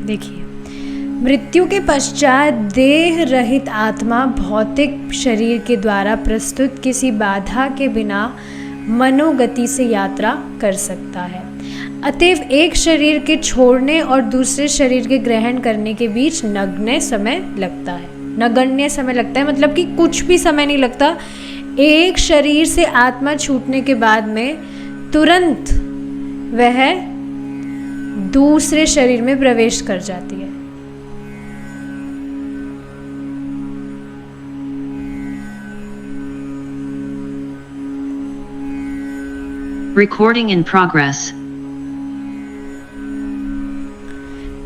देखिए, मृत्यु के पश्चात देह रहित आत्मा भौतिक शरीर के द्वारा प्रस्तुत किसी बाधा के बिना मनोगति से यात्रा कर सकता है। अतएव एक शरीर के छोड़ने और दूसरे शरीर के ग्रहण करने के बीच नगण्य समय लगता है। नगण्य समय लगता है मतलब कि कुछ भी समय नहीं लगता। एक शरीर से आत्मा छूटने के बाद में तुरंत वह दूसरे शरीर में प्रवेश कर जाती है। Recording in progress.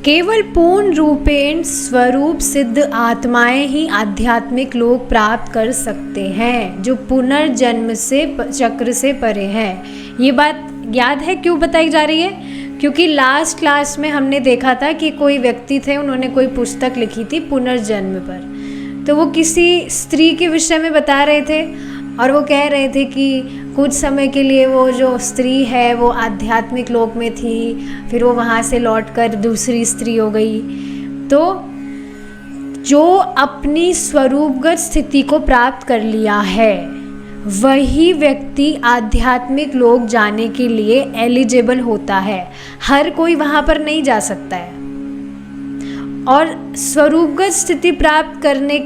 केवल पूर्ण रूपेण स्वरूप सिद्ध आत्माएं ही आध्यात्मिक लोक प्राप्त कर सकते हैं, जो पुनर्जन्म से चक्र से परे हैं। ये बात याद है क्यों बताई जा रही है? क्योंकि लास्ट क्लास में हमने देखा था कि कोई व्यक्ति थे, उन्होंने कोई पुस्तक लिखी थी पुनर्जन्म पर। तो वो किसी स्त्री के विषय में बता रहे थे और वो कह रहे थे कि कुछ समय के लिए वो जो स्त्री है वो आध्यात्मिक लोक में थी, फिर वो वहाँ से लौटकर दूसरी स्त्री हो गई। तो जो अपनी स्वरूपगत स्थिति को प्राप्त कर लिया है वही व्यक्ति आध्यात्मिक लोक जाने के लिए एलिजिबल होता है। हर कोई वहाँ पर नहीं जा सकता है। और स्वरूपगत स्थिति प्राप्त करने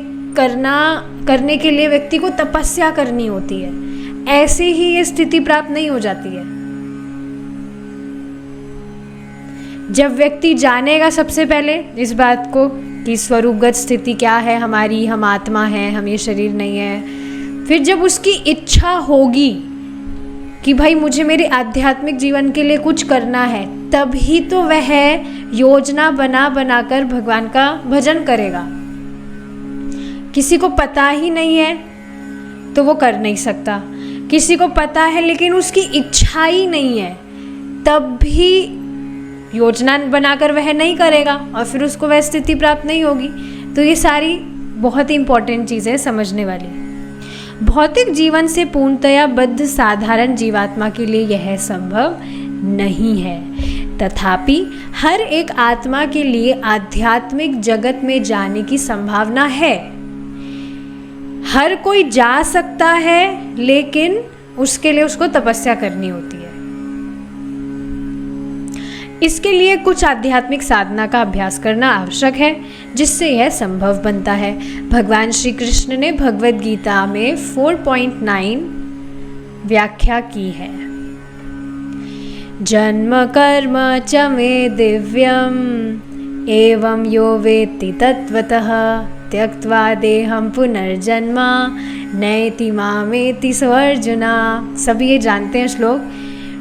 के लिए व्यक्ति को तपस्या करनी होती है। ऐसे ही ये स्थिति प्राप्त नहीं हो जाती है। जब व्यक्ति जानेगा सबसे पहले इस बात को कि स्वरूपगत स्थिति क्या है हमारी, हम आत्मा हैं, हम ये शरीर नहीं है, फिर जब उसकी इच्छा होगी कि भाई मुझे मेरे आध्यात्मिक जीवन के लिए कुछ करना है, तभी तो वह योजना बनाकर भगवान का भजन करेगा। किसी को पता ही नहीं है तो वो कर नहीं सकता। किसी को पता है लेकिन उसकी इच्छा ही नहीं है, तब भी योजना बनाकर वह नहीं करेगा और फिर उसको वह स्थिति प्राप्त नहीं होगी। तो ये सारी बहुत ही इम्पोर्टेंट चीज़ें समझने वाली। भौतिक जीवन से पूर्णतया बद्ध साधारण जीवात्मा के लिए यह संभव नहीं है, तथापि हर एक आत्मा के लिए आध्यात्मिक जगत में जाने की संभावना है। हर कोई जा सकता है लेकिन उसके लिए उसको तपस्या करनी होती है। इसके लिए कुछ आध्यात्मिक साधना का अभ्यास करना आवश्यक है, जिससे यह संभव बनता है। भगवान श्री कृष्ण ने भगवद गीता में 4.9 व्याख्या की है। जन्म कर्म च मे दिव्यम एवं यो वेत्ति तत्वतः त्यक्त्वा देहं पुनर्जन्म नैति मामेति सो अर्जुना। सभी ये जानते हैं श्लोक।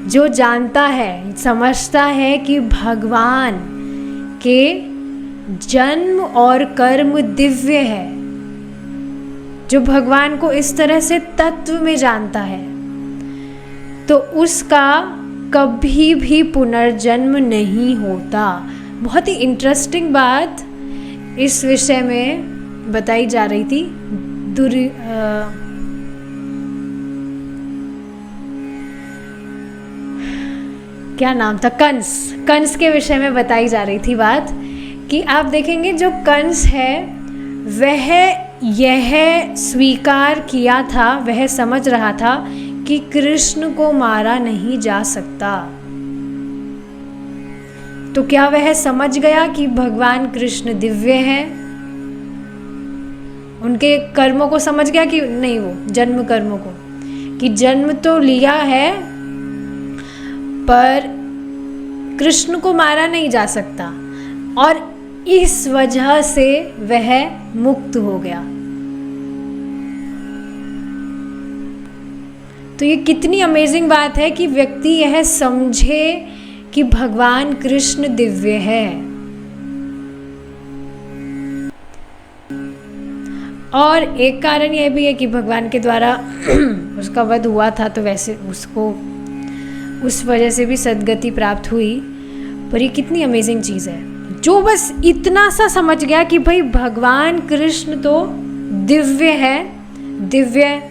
जो जानता है, समझता है कि भगवान के जन्म और कर्म दिव्य है, जो भगवान को इस तरह से तत्व में जानता है, तो उसका कभी भी पुनर्जन्म नहीं होता। बहुत ही इंटरेस्टिंग बात इस विषय में बताई जा रही थी। क्या नाम था? कंस के विषय में बताई जा रही थी बात कि आप देखेंगे जो कंस है वह यह स्वीकार किया था, वह समझ रहा था कि कृष्ण को मारा नहीं जा सकता। तो क्या वह समझ गया कि भगवान कृष्ण दिव्य हैं? उनके कर्मों को समझ गया कि नहीं? वो जन्म कर्मों को, कि जन्म तो लिया है पर कृष्ण को मारा नहीं जा सकता, और इस वजह से वह मुक्त हो गया। तो ये कितनी अमेजिंग बात है कि व्यक्ति यह समझे कि भगवान कृष्ण दिव्य है। और एक कारण यह भी है कि भगवान के द्वारा उसका वध हुआ था, तो वैसे उसको उस वजह से भी सद्गति प्राप्त हुई। पर ये कितनी अमेजिंग चीज़ है, जो बस इतना सा समझ गया कि भाई भगवान कृष्ण तो दिव्य है, दिव्य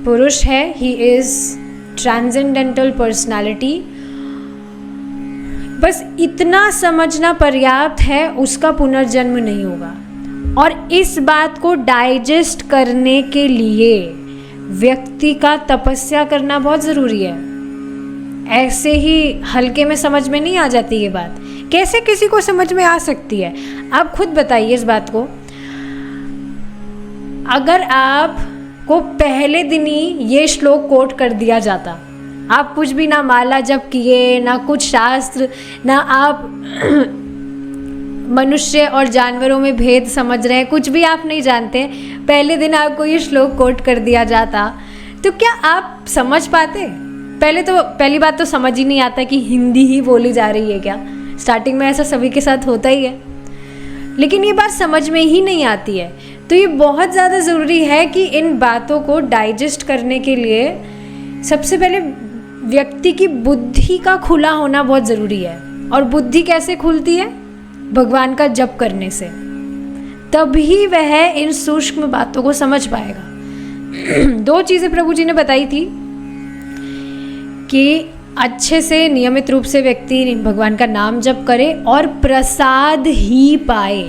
पुरुष है, ही इज़ ट्रांसेंडेंटल पर्सनालिटी। बस इतना समझना पर्याप्त है, उसका पुनर्जन्म नहीं होगा। और इस बात को डाइजेस्ट करने के लिए व्यक्ति का तपस्या करना बहुत ज़रूरी है। ऐसे ही हल्के में समझ में नहीं आ जाती ये बात। कैसे किसी को समझ में आ सकती है, आप खुद बताइए इस बात को। अगर आपको पहले दिन ही ये श्लोक कोट कर दिया जाता, आप कुछ भी ना माला जप किए, ना कुछ शास्त्र, ना आप मनुष्य और जानवरों में भेद समझ रहे हैं, कुछ भी आप नहीं जानते, पहले दिन आपको ये श्लोक कोट कर दिया जाता, तो क्या आप समझ पाते? पहली बात तो समझ ही नहीं आता कि हिंदी ही बोली जा रही है क्या। स्टार्टिंग में ऐसा सभी के साथ होता ही है, लेकिन ये बात समझ में ही नहीं आती है। तो ये बहुत ज़्यादा ज़रूरी है कि इन बातों को डाइजेस्ट करने के लिए सबसे पहले व्यक्ति की बुद्धि का खुला होना बहुत ज़रूरी है। और बुद्धि कैसे खुलती है? भगवान का जप करने से। तभी वह इन सूक्ष्म बातों को समझ पाएगा। 2 चीज़ें प्रभु जी ने बताई थी कि अच्छे से नियमित रूप से व्यक्ति भगवान का नाम जप करे और प्रसाद ही पाए।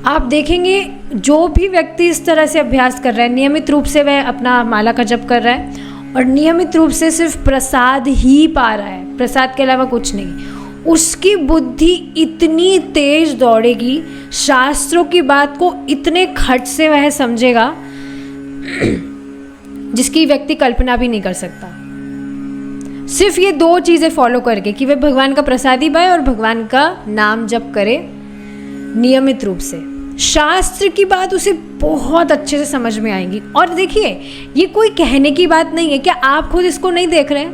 आप देखेंगे जो भी व्यक्ति इस तरह से अभ्यास कर रहा है, नियमित रूप से वह अपना माला का जप कर रहा है और नियमित रूप से सिर्फ प्रसाद ही पा रहा है, प्रसाद के अलावा कुछ नहीं, उसकी बुद्धि इतनी तेज दौड़ेगी, शास्त्रों की बात को इतने खट से वह समझेगा जिसकी व्यक्ति कल्पना भी नहीं कर सकता। सिर्फ ये 2 चीज़ें फॉलो करके कि वह भगवान का प्रसादी पाए और भगवान का नाम जप करे नियमित रूप से, शास्त्र की बात उसे बहुत अच्छे से समझ में आएंगी। और देखिए, ये कोई कहने की बात नहीं है। क्या आप खुद इसको नहीं देख रहे हैं?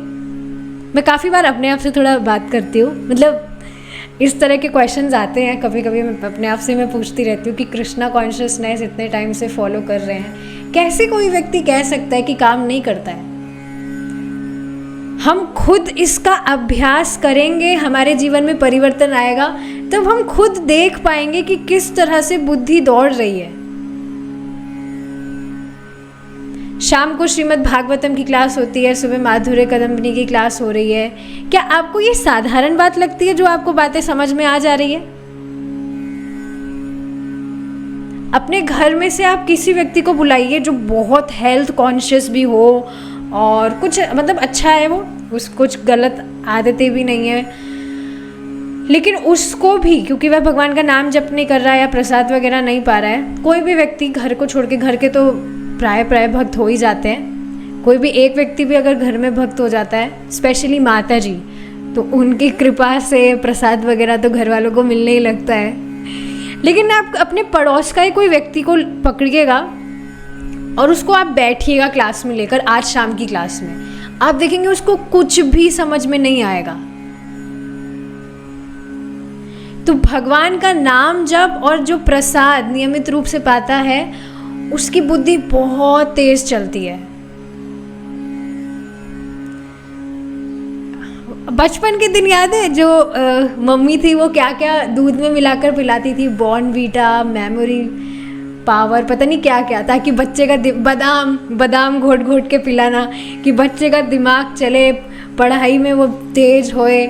मैं काफ़ी बार अपने आप से थोड़ा बात करती हूँ, मतलब इस तरह के क्वेश्चंस आते हैं कभी कभी, मैं अपने आप से मैं पूछती रहती हूँ कि कृष्णा कॉन्शियसनेस इतने टाइम से फॉलो कर रहे हैं, कैसे कोई व्यक्ति कह सकता है कि काम नहीं करता है? हम खुद इसका अभ्यास करेंगे, हमारे जीवन में परिवर्तन आएगा, तब हम खुद देख पाएंगे कि किस तरह से बुद्धि दौड़ रही है। शाम को श्रीमद् भागवतम की क्लास होती है, सुबह माधुर्य कदम्बिनी की क्लास हो रही है। क्या आपको ये साधारण बात लगती है जो आपको बातें समझ में आ जा रही है? अपने घर में से आप किसी व्यक्ति को बुलाइए जो बहुत हेल्थ कॉन्शियस भी हो और कुछ मतलब अच्छा है, वो कुछ गलत आदतें भी नहीं है, लेकिन उसको भी क्योंकि वह भगवान का नाम जप नहीं कर रहा है या प्रसाद वगैरह नहीं पा रहा है। कोई भी व्यक्ति घर को छोड़ के, घर के तो प्राय भक्त हो ही जाते हैं, कोई भी एक व्यक्ति भी अगर घर में भक्त हो जाता है, स्पेशली माता जी, तो उनकी कृपा से प्रसाद वगैरह तो घर वालों को मिलने ही लगता है। लेकिन आप अपने पड़ोस का ही कोई व्यक्ति को पकड़िएगा और उसको आप बैठिएगा क्लास में लेकर, आज शाम की क्लास में, आप देखेंगे उसको कुछ भी समझ में नहीं आएगा। तो भगवान का नाम जप और जो प्रसाद नियमित रूप से पाता है, उसकी बुद्धि बहुत तेज चलती है। बचपन के दिन याद है जो मम्मी थी वो क्या क्या दूध में मिलाकर पिलाती थी, बॉर्नवीटा, मेमोरी, पावर, पता नहीं क्या क्या, ताकि बच्चे का बादाम घोट घोट के पिलाना कि बच्चे का दिमाग चले, पढ़ाई में वो तेज होए।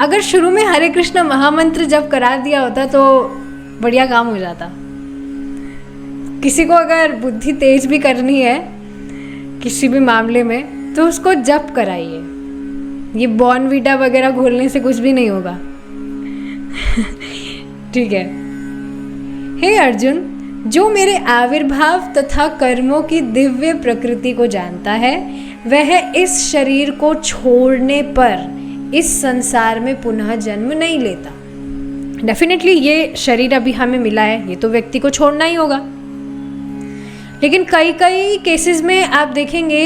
अगर शुरू में हरे कृष्ण महामंत्र जब करा दिया होता तो बढ़िया काम हो जाता। किसी को अगर बुद्धि तेज भी करनी है किसी भी मामले में तो उसको जप कराइए, ये बॉर्नवीटा वगैरह घोलने से कुछ भी नहीं होगा। ठीक है। हे अर्जुन, जो मेरे आविर्भाव तथा कर्मों की दिव्य प्रकृति को जानता है, वह इस शरीर को छोड़ने पर इस संसार में पुनः जन्म नहीं लेता। डेफिनेटली ये शरीर अभी हमें मिला है, ये तो व्यक्ति को छोड़ना ही होगा। लेकिन कई केसेस में आप देखेंगे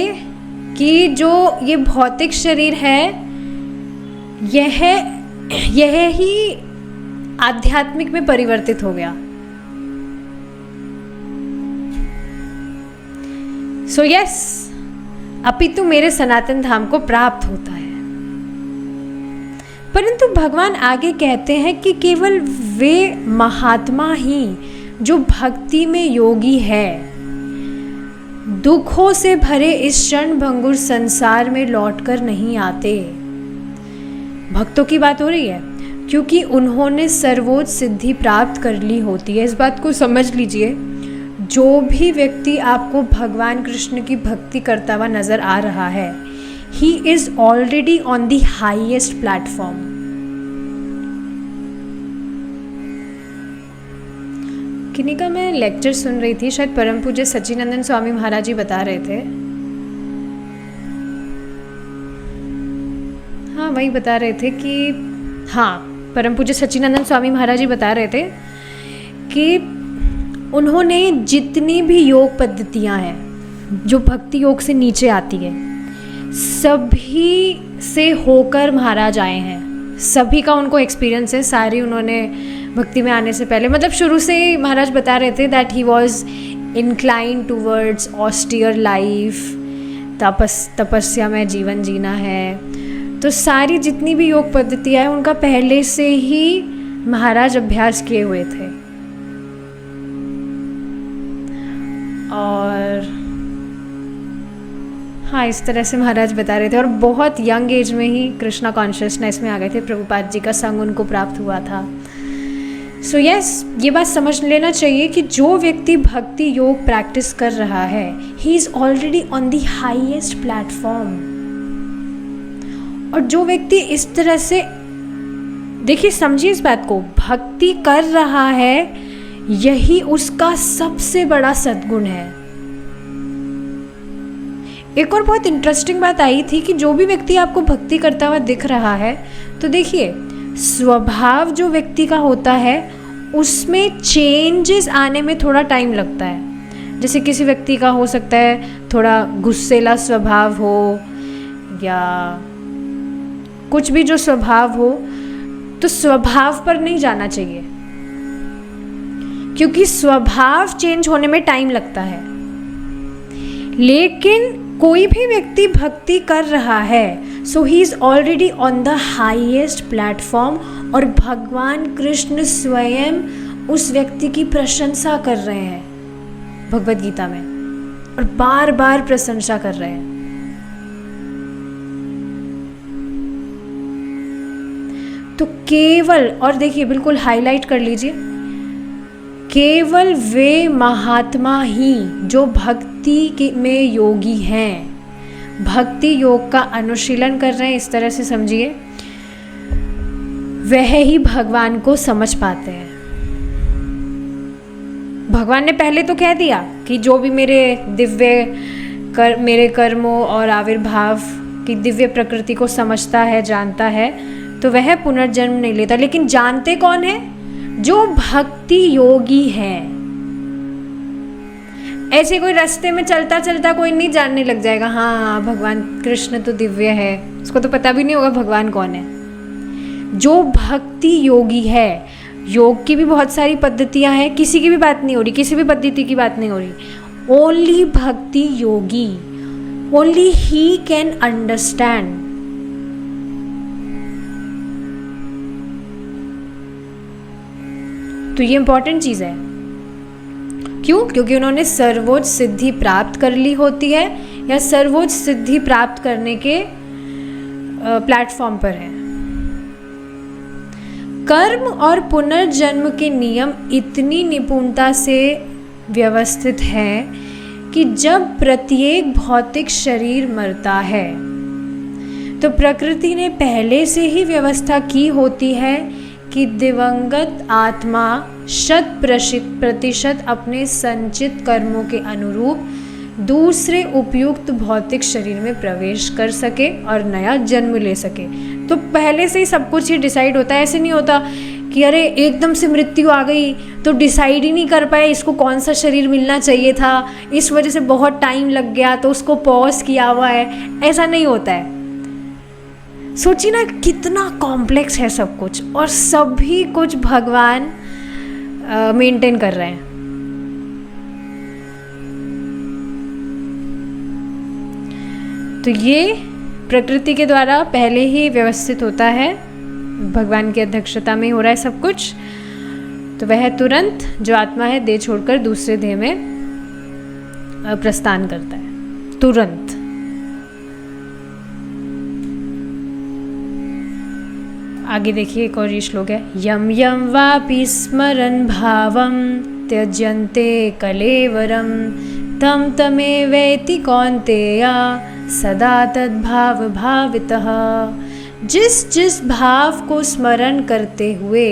कि जो ये भौतिक शरीर है, यह ही आध्यात्मिक में परिवर्तित हो गया। सो यस, अपितु मेरे सनातन धाम को प्राप्त होता है। परंतु भगवान आगे कहते हैं कि केवल वे महात्मा ही जो भक्ति में योगी है, दुखों से भरे इस क्षण भंगुर संसार में लौटकर नहीं आते। भक्तों की बात हो रही है, क्योंकि उन्होंने सर्वोच्च सिद्धि प्राप्त कर ली होती है। इस बात को समझ लीजिए, जो भी व्यक्ति आपको भगवान कृष्ण की भक्ति करता हुआ नज़र आ रहा है, ही is already on the highest platform. किन्हीं का मैं लेक्चर सुन रही थी, शायद परम पूज्य सच्चिदानंद स्वामी महाराज जी बता रहे थे, हाँ वही बता रहे थे कि हाँ परम पूज्य सच्चिदानंद स्वामी महाराज जी बता रहे थे कि उन्होंने जितनी भी योग पद्धतियाँ हैं जो भक्ति योग से नीचे आती है, सभी से होकर महाराज आए हैं। सभी का उनको एक्सपीरियंस है, सारी उन्होंने भक्ति में आने से पहले, मतलब शुरू से ही महाराज बता रहे थे that he was incline towards austere life, तपस्या में जीवन जीना है। तो सारी जितनी भी योग पद्धतियाँ हैं उनका पहले से ही महाराज अभ्यास किए हुए थे। और हाँ, इस तरह से महाराज बता रहे थे, और बहुत यंग एज में ही कृष्णा कॉन्शियसनेस में आ गए थे। प्रभुपाद जी का संग उनको प्राप्त हुआ था। सो यस, ये बात समझ लेना चाहिए कि जो व्यक्ति भक्ति योग प्रैक्टिस कर रहा है, ही is already on the highest platform. और जो व्यक्ति इस तरह से, देखिए समझिए इस बात को, भक्ति कर रहा है, यही उसका सबसे बड़ा सद्गुण है। एक और बहुत इंटरेस्टिंग बात आई थी कि जो भी व्यक्ति आपको भक्ति करता हुआ दिख रहा है, तो देखिए स्वभाव जो व्यक्ति का होता है उसमें चेंजेस आने में थोड़ा टाइम लगता है। जैसे किसी व्यक्ति का हो सकता है थोड़ा गुस्सेला स्वभाव हो या कुछ भी जो स्वभाव हो, तो स्वभाव पर नहीं जाना चाहिए, क्योंकि स्वभाव चेंज होने में टाइम लगता है। लेकिन कोई भी व्यक्ति भक्ति कर रहा है, so he is already on the highest platform, और भगवान कृष्ण स्वयं उस व्यक्ति की प्रशंसा कर रहे हैं भगवद गीता में, और बार बार प्रशंसा कर रहे हैं। तो केवल, और देखिए बिल्कुल हाईलाइट कर लीजिए, केवल वे महात्मा ही जो भक्ति में योगी हैं, भक्ति योग का अनुशीलन कर रहे हैं, इस तरह से समझिए, वह ही भगवान को समझ पाते हैं। भगवान ने पहले तो कह दिया कि जो भी मेरे कर्मों और आविर्भाव की दिव्य प्रकृति को समझता है, जानता है, तो वह पुनर्जन्म नहीं लेता। लेकिन जानते कौन है? जो भक्ति योगी है। ऐसे कोई रास्ते में चलता चलता कोई नहीं जानने लग जाएगा, हाँ भगवान कृष्ण तो दिव्य है, उसको तो पता भी नहीं होगा भगवान कौन है। जो भक्ति योगी है, योग की भी बहुत सारी पद्धतियां हैं, किसी की भी बात नहीं हो रही, किसी भी पद्धति की बात नहीं हो रही, ओनली भक्ति योगी, ओनली ही कैन अंडरस्टैंड। तो ये इंपॉर्टेंट चीज़ है। क्यों? क्योंकि उन्होंने सर्वोच्च सिद्धि प्राप्त कर ली होती है, या सर्वोच्च सिद्धि प्राप्त करने के प्लेटफॉर्म पर है। कर्म और पुनर्जन्म के नियम इतनी निपुणता से व्यवस्थित हैं कि जब प्रत्येक भौतिक शरीर मरता है, तो प्रकृति ने पहले से ही व्यवस्था की होती है कि दिवंगत आत्मा 100% अपने संचित कर्मों के अनुरूप दूसरे उपयुक्त भौतिक शरीर में प्रवेश कर सके और नया जन्म ले सके। तो पहले से ही सब कुछ ही डिसाइड होता है। ऐसे नहीं होता कि अरे एकदम से मृत्यु आ गई तो डिसाइड ही नहीं कर पाए इसको कौन सा शरीर मिलना चाहिए था, इस वजह से बहुत टाइम लग गया तो उसको पॉज किया हुआ है, ऐसा नहीं होता है। सोचिए ना कितना कॉम्प्लेक्स है सब कुछ, और सभी कुछ भगवान मेंटेन कर रहे हैं। तो ये प्रकृति के द्वारा पहले ही व्यवस्थित होता है, भगवान की अध्यक्षता में हो रहा है सब कुछ। तो वह तुरंत जो आत्मा है देह छोड़कर दूसरे देह में प्रस्थान करता है, तुरंत। आगे देखिए एक और ये श्लोक है, यम यम वापि स्मरन् भावं त्यजन्ते कलेवरं तम तमेवेति कौन्तेय सदा तद्भाव भावितः। जिस जिस भाव को स्मरण करते हुए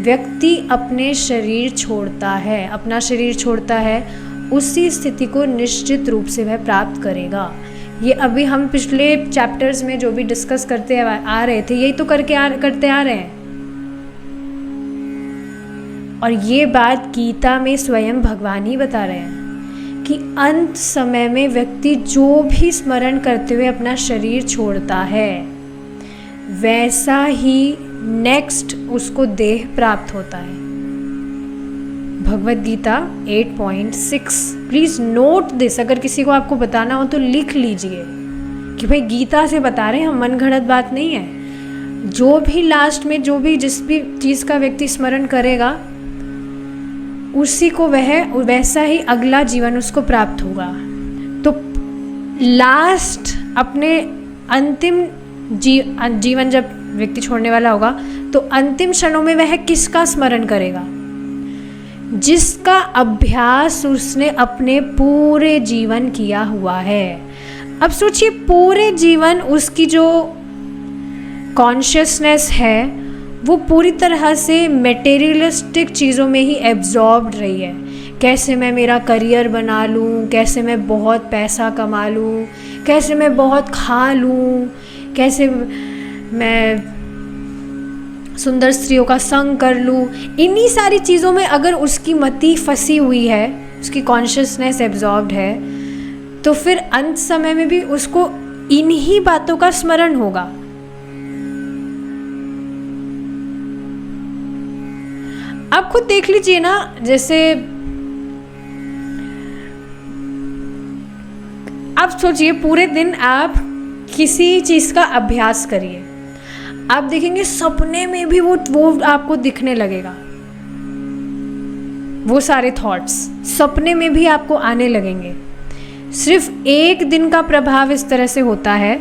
व्यक्ति अपने शरीर छोड़ता है, अपना शरीर छोड़ता है, उसी स्थिति को निश्चित रूप से वह प्राप्त करेगा। ये अभी हम पिछले चैप्टर्स में जो भी डिस्कस करते आ रहे थे, यही तो करते आ रहे हैं। और ये बात गीता में स्वयं भगवान ही बता रहे हैं कि अंत समय में व्यक्ति जो भी स्मरण करते हुए अपना शरीर छोड़ता है, वैसा ही नेक्स्ट उसको देह प्राप्त होता है। Bhagavad Gita 8.6। Please note this, अगर किसी को आपको बताना हो तो लिख लीजिए कि भाई गीता से बता रहे हैं हम, मन घड़त बात नहीं है। जो भी लास्ट में जो भी जिस भी चीज़ का व्यक्ति स्मरण करेगा, उसी को वैसा ही अगला जीवन उसको प्राप्त होगा। तो लास्ट अपने अंतिम जीवन जब व्यक्ति छोड़ने वाला होगा, तो अंतिम क्षणों में वह किसका स्मरण करेगा? जिसका अभ्यास उसने अपने पूरे जीवन किया हुआ है। अब सोचिए, पूरे जीवन उसकी जो कॉन्शियसनेस है वो पूरी तरह से मटेरियलिस्टिक चीज़ों में ही एब्जॉर्ब्ड रही है। कैसे मैं मेरा करियर बना लूँ, कैसे मैं बहुत पैसा कमा लूँ, कैसे मैं बहुत खा लूँ, कैसे मैं सुंदर स्त्रियों का संग कर लूँ। इन्हीं सारी चीज़ों में अगर उसकी मति फंसी हुई है, उसकी कॉन्शियसनेस एब्जॉर्ब्ड है, तो फिर अंत समय में भी उसको इन्हीं बातों का स्मरण होगा। आप खुद देख लीजिए ना, जैसे आप सोचिए पूरे दिन आप किसी चीज़ का अभ्यास करिए, आप देखेंगे सपने में भी वो आपको दिखने लगेगा। वो सारे थॉट्स सपने में भी आपको आने लगेंगे। सिर्फ एक दिन का प्रभाव इस तरह से होता है।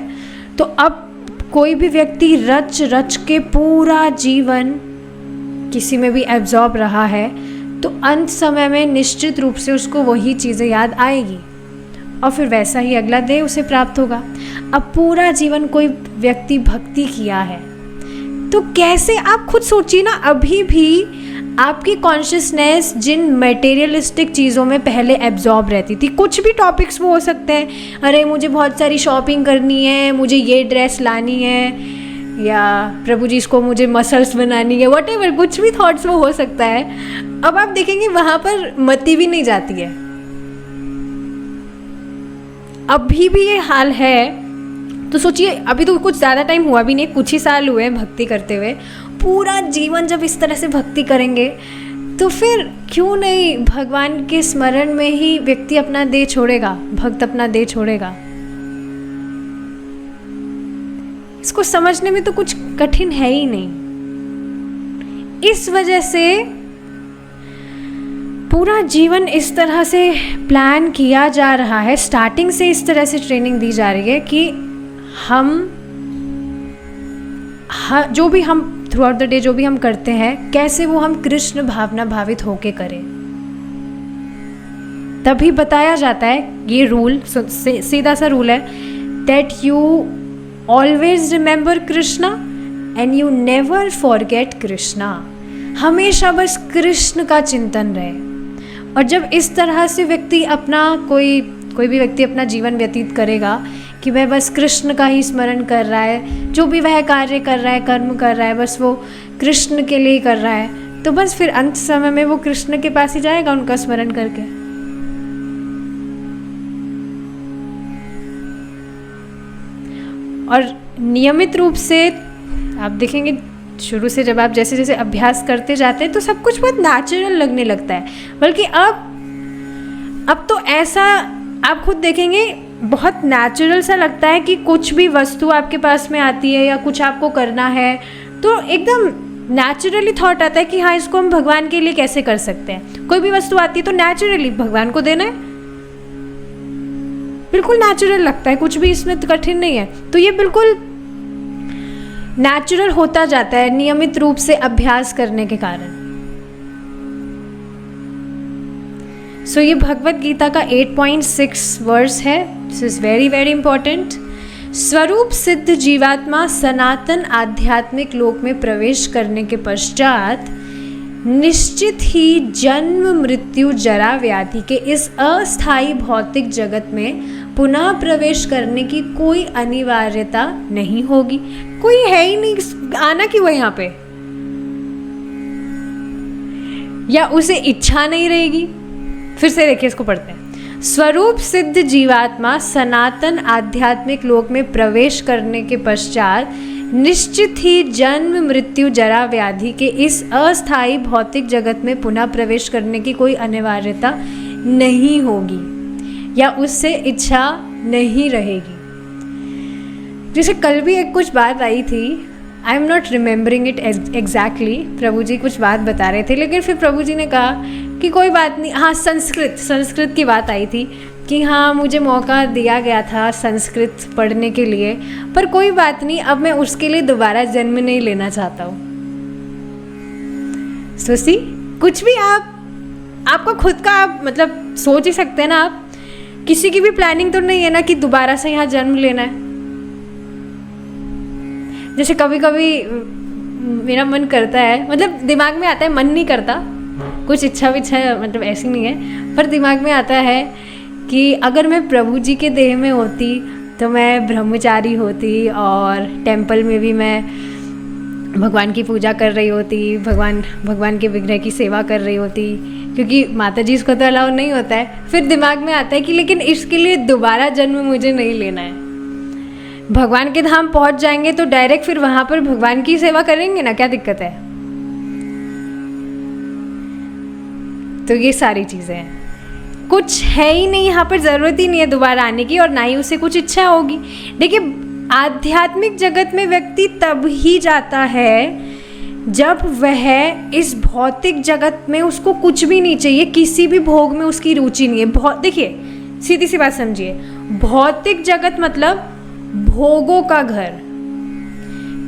तो अब कोई भी व्यक्ति रच रच के पूरा जीवन किसी में भी एब्जॉर्ब रहा है, तो अंत समय में निश्चित रूप से उसको वही चीज़ें याद आएगी और फिर वैसा ही अगला देह उसे प्राप्त होगा। अब पूरा जीवन कोई व्यक्ति भक्ति किया है, तो कैसे आप खुद सोचिए ना, अभी भी आपकी कॉन्शियसनेस जिन मटेरियलिस्टिक चीज़ों में पहले एब्जॉर्ब रहती थी, कुछ भी टॉपिक्स वो हो सकते हैं, अरे मुझे बहुत सारी शॉपिंग करनी है, मुझे ये ड्रेस लानी है, या प्रभु जी इसको मुझे मसल्स बनानी है, व्हाटएवर, कुछ भी थॉट्स वो हो सकता है। अब आप देखेंगे वहाँ पर मति भी नहीं जाती है। अभी भी ये हाल है। तो सोचिए, अभी तो कुछ ज़्यादा टाइम हुआ भी नहीं, कुछ ही साल हुए भक्ति करते हुए। पूरा जीवन जब इस तरह से भक्ति करेंगे, तो फिर क्यों नहीं भगवान के स्मरण में ही व्यक्ति अपना देह छोड़ेगा, भक्त अपना देह छोड़ेगा। इसको समझने में तो कुछ कठिन है ही नहीं। इस वजह से पूरा जीवन इस तरह से प्लान किया जा रहा है, स्टार्टिंग से इस तरह से ट्रेनिंग दी जा रही है कि जो भी हम थ्रू आउट द डे जो भी हम करते हैं, कैसे वो हम कृष्ण भावना भावित होके करें। तभी बताया जाता है, ये रूल सीधा सा रूल है, that you always remember Krishna and you never forget Krishna. हमेशा बस कृष्ण का चिंतन रहे। और जब इस तरह से व्यक्ति अपना कोई भी व्यक्ति अपना जीवन व्यतीत करेगा कि वह बस कृष्ण का ही स्मरण कर रहा है, जो भी वह कार्य कर रहा है, कर्म कर रहा है, बस वो कृष्ण के लिए ही कर रहा है, तो बस फिर अंत समय में वो कृष्ण के पास ही जाएगा उनका स्मरण करके। और नियमित रूप से आप देखेंगे, शुरू से जब आप जैसे जैसे अभ्यास करते जाते हैं तो सब कुछ बहुत नेचुरल लगने लगता है। बल्कि अब तो ऐसा आप खुद देखेंगे, बहुत नेचुरल सा लगता है कि कुछ भी वस्तु आपके पास में आती है या कुछ आपको करना है, तो एकदम नेचुरली थॉट आता है कि हाँ, इसको हम भगवान के लिए कैसे कर सकते हैं। कोई भी वस्तु आती है तो नेचुरली भगवान को देना है, बिल्कुल नेचुरल लगता है, कुछ भी इसमें कठिन नहीं है। तो ये बिल्कुल नेचुरल होता जाता है नियमित रूप से अभ्यास करने के कारण। सो ये भगवत गीता का 8.6 वर्स है। This is very very important. स्वरूप सिद्ध जीवात्मा सनातन आध्यात्मिक लोक में प्रवेश करने के पश्चात निश्चित ही जन्म मृत्यु जरा व्याधि के इस अस्थायी भौतिक जगत में पुनः प्रवेश करने की कोई अनिवार्यता नहीं होगी। कोई है ही नहीं, आना क्यों है यहाँ पे, या उसे इच्छा नहीं रहेगी। फिर से देखिए, इसको पढ़ते हैं। स्वरूप सिद्ध जीवात्मा सनातन आध्यात्मिक लोक में प्रवेश करने के पश्चात निश्चित ही जन्म मृत्यु जरा व्याधि के इस अस्थायी भौतिक जगत में पुनः प्रवेश करने की कोई अनिवार्यता नहीं होगी या उससे इच्छा नहीं रहेगी। जैसे कल भी एक कुछ बात आई थी, I am not remembering it exactly, प्रभु जी कुछ बात बता रहे थे, लेकिन फिर प्रभु जी ने कहा कि कोई बात नहीं। हाँ, संस्कृत की बात आई थी कि हाँ मुझे मौका दिया गया था संस्कृत पढ़ने के लिए, पर कोई बात नहीं, अब मैं उसके लिए दोबारा जन्म नहीं लेना चाहता हूँ। सोची कुछ भी आपका खुद का आप मतलब सोच ही सकते हैं ना। आप किसी की भी प्लानिंग तो नहीं है ना कि दोबारा से यहाँ जन्म लेना है। जैसे कभी कभी मेरा मन करता है, मतलब दिमाग में आता है, मन नहीं करता, कुछ इच्छा विच्छा मतलब ऐसी नहीं है, पर दिमाग में आता है कि अगर मैं प्रभु जी के देह में होती तो मैं ब्रह्मचारी होती और टेंपल में भी मैं भगवान की पूजा कर रही होती, भगवान के विग्रह की सेवा कर रही होती, क्योंकि माता जी इसको तो अलाउ नहीं होता है। फिर दिमाग में आता है कि लेकिन इसके लिए दोबारा जन्म मुझे नहीं लेना है। भगवान के धाम पहुंच जाएंगे तो डायरेक्ट फिर वहां पर भगवान की सेवा करेंगे ना, क्या दिक्कत है। तो ये सारी चीज़ें हैं, कुछ है ही नहीं यहाँ पर, ज़रूरत ही नहीं है दोबारा आने की और ना ही उसे कुछ इच्छा होगी। देखिए, आध्यात्मिक जगत में व्यक्ति तब ही जाता है जब वह इस भौतिक जगत में उसको कुछ भी नहीं चाहिए, किसी भी भोग में उसकी रुचि नहीं है। देखिए सीधी सी बात समझिए, भौतिक जगत मतलब भोगों का घर,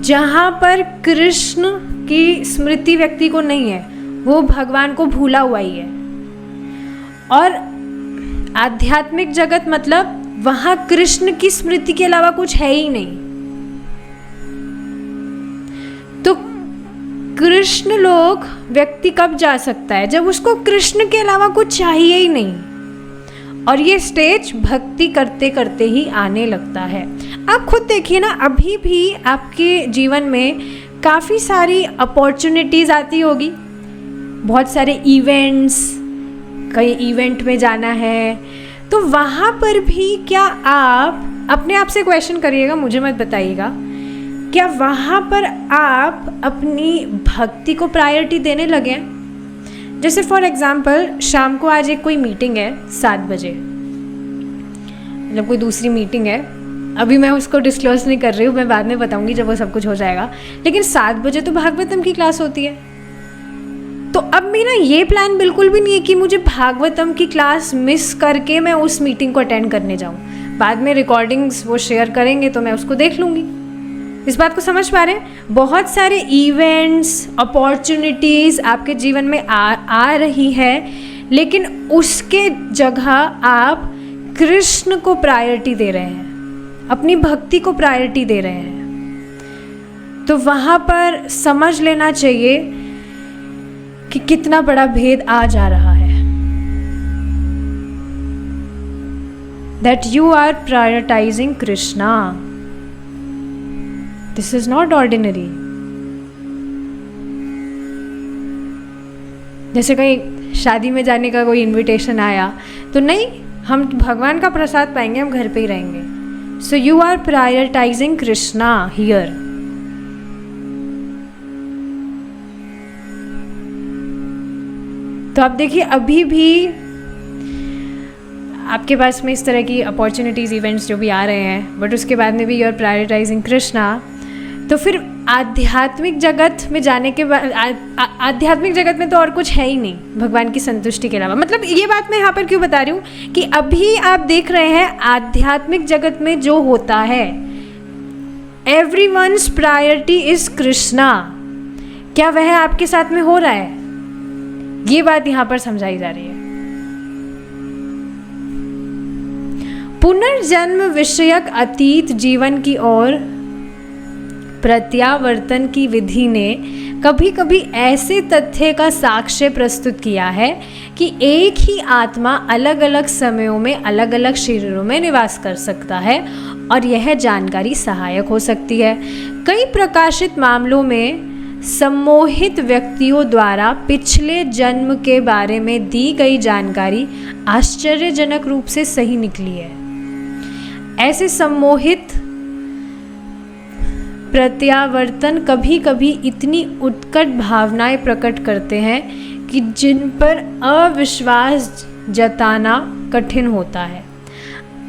जहाँ पर कृष्ण की स्मृति व्यक्ति को नहीं है, वो भगवान को भूला हुआ ही है। और आध्यात्मिक जगत मतलब वहाँ कृष्ण की स्मृति के अलावा कुछ है ही नहीं। तो कृष्ण लोक व्यक्ति कब जा सकता है? जब उसको कृष्ण के अलावा कुछ चाहिए ही नहीं। और ये स्टेज भक्ति करते करते ही आने लगता है। आप खुद देखिए ना, अभी भी आपके जीवन में काफ़ी सारी अपॉर्चुनिटीज़ आती होगी, बहुत सारे इवेंट्स, कहीं इवेंट में जाना है, तो वहाँ पर भी क्या आप अपने आप से क्वेश्चन करिएगा, मुझे मत बताइएगा, क्या वहाँ पर आप अपनी भक्ति को प्रायोरिटी देने लगे हैं? जैसे फॉर एग्जांपल शाम को आज एक कोई मीटिंग है 7 बजे, मतलब कोई दूसरी मीटिंग है, अभी मैं उसको डिस्क्लोज नहीं कर रही हूँ, मैं बाद में बताऊँगी जब वो सब कुछ हो जाएगा, लेकिन 7 बजे तो भागवतम की क्लास होती है। तो अब मेरा ये प्लान बिल्कुल भी नहीं है कि मुझे भागवतम की क्लास मिस करके मैं उस मीटिंग को अटेंड करने जाऊँ। बाद में रिकॉर्डिंग्स वो शेयर करेंगे तो मैं उसको देख लूँगी। इस बात को समझ पा रहे हैं? बहुत सारे इवेंट्स, अपॉर्चुनिटीज़ आपके जीवन में आ रही है, लेकिन उसके जगह आप कृष्ण को प्रायोरिटी दे रहे हैं, अपनी भक्ति को प्रायोरिटी दे रहे हैं। तो वहाँ पर समझ लेना चाहिए कि कितना बड़ा भेद आ जा रहा है। That you are prioritizing Krishna. This is not ordinary. जैसे कहीं शादी में जाने का कोई इनविटेशन आया तो नहीं, हम भगवान का प्रसाद पाएंगे, हम घर पे ही रहेंगे। So you are prioritizing Krishna here. तो आप देखिए, अभी भी आपके पास में इस तरह की अपॉर्चुनिटीज़, इवेंट्स जो भी आ रहे हैं, बट उसके बाद में भी यू आर प्रायोरिटाइजिंग कृष्णा। तो फिर आध्यात्मिक जगत में जाने के बाद, आध्यात्मिक जगत में तो और कुछ है ही नहीं भगवान की संतुष्टि के अलावा। मतलब ये बात मैं यहाँ पर क्यों बता रही हूँ कि अभी आप देख रहे हैं आध्यात्मिक जगत में जो होता है एवरीवन्स प्रायोरिटी इज कृष्णा, क्या वह आपके साथ में हो रहा है? ये बात यहां पर समझाई जा रही है। पुनर्जन्म विषयक अतीत जीवन की ओर प्रत्यावर्तन की विधि ने कभी कभी ऐसे तथ्य का साक्ष्य प्रस्तुत किया है कि एक ही आत्मा अलग अलग समयों में अलग अलग शरीरों में निवास कर सकता है और यह जानकारी सहायक हो सकती है। कई प्रकाशित मामलों में सम्मोहित व्यक्तियों द्वारा पिछले जन्म के बारे में दी गई जानकारी आश्चर्यजनक रूप से सही निकली है। ऐसे सम्मोहित प्रत्यावर्तन कभी कभी इतनी उत्कट भावनाएं प्रकट करते हैं कि जिन पर अविश्वास जताना कठिन होता है।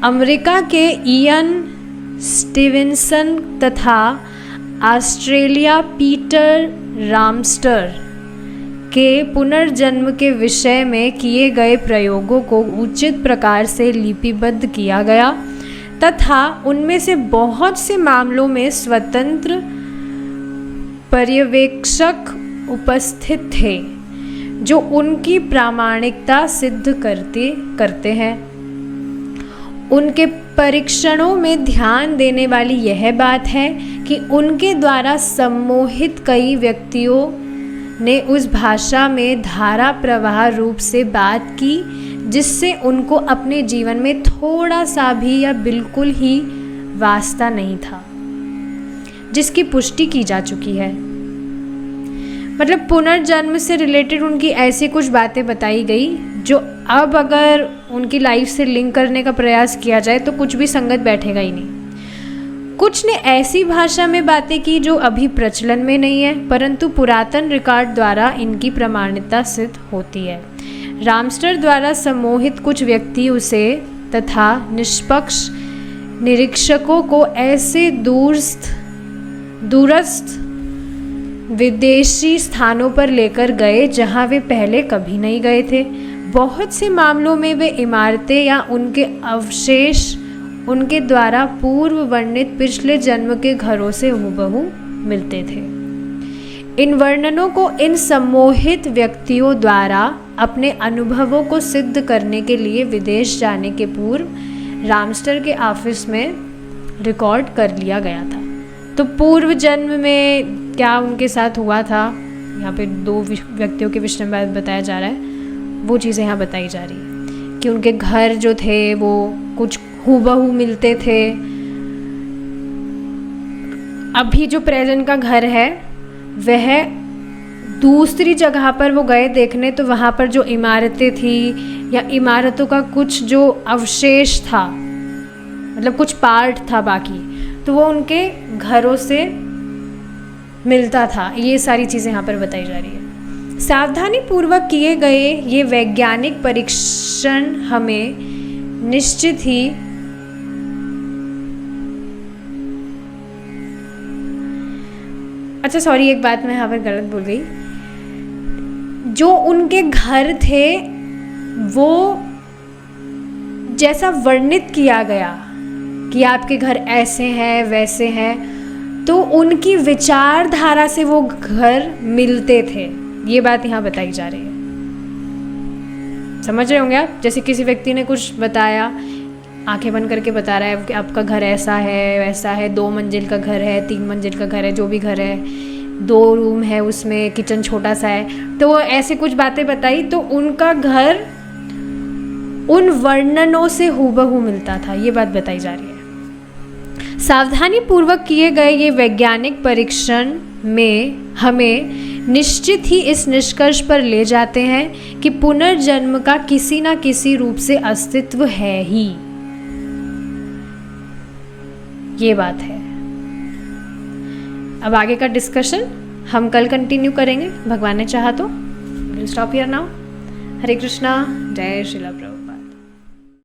अमेरिका के इयन स्टीवेंसन तथा ऑस्ट्रेलिया पीटर रामस्टर के पुनर्जन्म के विषय में किए गए प्रयोगों को उचित प्रकार से लिपिबद्ध किया गया तथा उनमें से बहुत से मामलों में स्वतंत्र पर्यवेक्षक उपस्थित थे जो उनकी प्रामाणिकता सिद्ध करते हैं। उनके परीक्षणों में ध्यान देने वाली यह बात है कि उनके द्वारा सम्मोहित कई व्यक्तियों ने उस भाषा में धारा प्रवाह रूप से बात की जिससे उनको अपने जीवन में थोड़ा सा भी या बिल्कुल ही वास्ता नहीं था, जिसकी पुष्टि की जा चुकी है। मतलब पुनर्जन्म से रिलेटेड उनकी ऐसी कुछ बातें बताई गई जो अब अगर उनकी लाइफ से लिंक करने का प्रयास किया जाए तो कुछ भी संगत बैठेगा ही नहीं। कुछ ने ऐसी भाषा में बातें की जो अभी प्रचलन में नहीं है, परंतु पुरातन रिकॉर्ड द्वारा इनकी प्रमाणिकता सिद्ध होती है। रामस्टर द्वारा सम्मोहित कुछ व्यक्ति उसे तथा निष्पक्ष निरीक्षकों को ऐसे दूरस्थ विदेशी स्थानों पर लेकर गए जहां वे पहले कभी नहीं गए थे। बहुत से मामलों में वे इमारतें या उनके अवशेष उनके द्वारा पूर्व वर्णित पिछले जन्म के घरों से हूबहू मिलते थे। इन वर्णनों को इन सम्मोहित व्यक्तियों द्वारा अपने अनुभवों को सिद्ध करने के लिए विदेश जाने के पूर्व रामस्टर के ऑफिस में रिकॉर्ड कर लिया गया था। तो पूर्व जन्म में क्या उनके साथ हुआ था, यहाँ पे 2 व्यक्तियों के विषय में बताया जा रहा है, वो चीज़ें यहाँ बताई जा रही है कि उनके घर जो थे वो कुछ हूबहू मिलते थे। अभी जो प्रेजेंट का घर है वह दूसरी जगह पर वो गए देखने, तो वहाँ पर जो इमारतें थी या इमारतों का कुछ जो अवशेष था, मतलब कुछ पार्ट था बाकी, तो वो उनके घरों से मिलता था। ये सारी चीज़ें यहाँ पर बताई जा रही है। सावधानी पूर्वक किए गए ये वैज्ञानिक परीक्षण हमें निश्चित ही एक बात मैं यहाँ पर गलत बोल गई। जो उनके घर थे वो जैसा वर्णित किया गया कि आपके घर ऐसे हैं वैसे हैं, तो उनकी विचारधारा से वो घर मिलते थे। ये बात यहाँ बताई जा रही है। समझ रहे होंगे आप? जैसे किसी व्यक्ति ने कुछ बताया, आंखें बंद करके बता रहा है कि आपका घर ऐसा है वैसा है, 2 मंजिल का घर है, 3 मंजिल का घर है, जो भी घर है, 2 रूम है, उसमें किचन छोटा सा है, तो वो ऐसे कुछ बातें बताई, तो उनका घर उन वर्णनों से हूबहू मिलता था। ये बात बताई जा रही है। सावधानी पूर्वक किए गए ये वैज्ञानिक परीक्षण में हमें निश्चित ही इस निष्कर्ष पर ले जाते हैं कि पुनर्जन्म का किसी न किसी रूप से अस्तित्व है ही। ये बात है। अब आगे का डिस्कशन हम कल कंटिन्यू करेंगे, भगवान ने चाहा तो। Will stop here now. हरे कृष्णा, जय श्रीला प्रभु।